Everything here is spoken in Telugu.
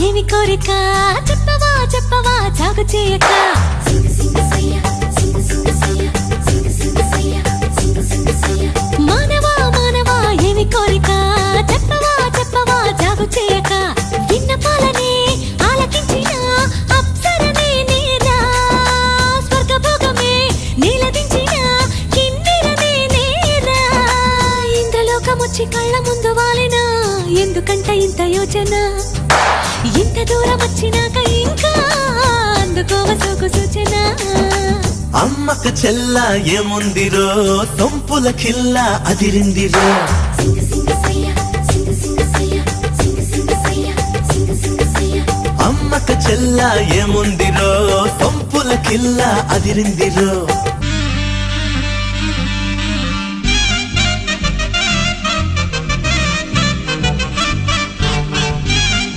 ఏమి కోరిక చెప్పవా చెప్పవా జాగు చేయక మానవా మానవా ఏమి కోరిక చెప్పవా చెప్పవా జాగు చేయక విన్నపాలనే ఆలకించిన అప్సరనే నేరా స్వర్గభోగమే నీలదించిన కిన్నెరనే నేరా ఇంద్రలోకమొచ్చి కళ్ళ ముందు వాలిన ఎందుకంట ఇంత యోచన ఇంత దూరం వచ్చినాక ఇంకా అందుకోవ సోకు సూచన అమ్మక చెల్ల ఏముందిరో సొంపుల కిల్ల అదిరిందిరో అమ్మక చెల్ల ఏముందిరో సొంపుల కిల్ల అదిరిందిరో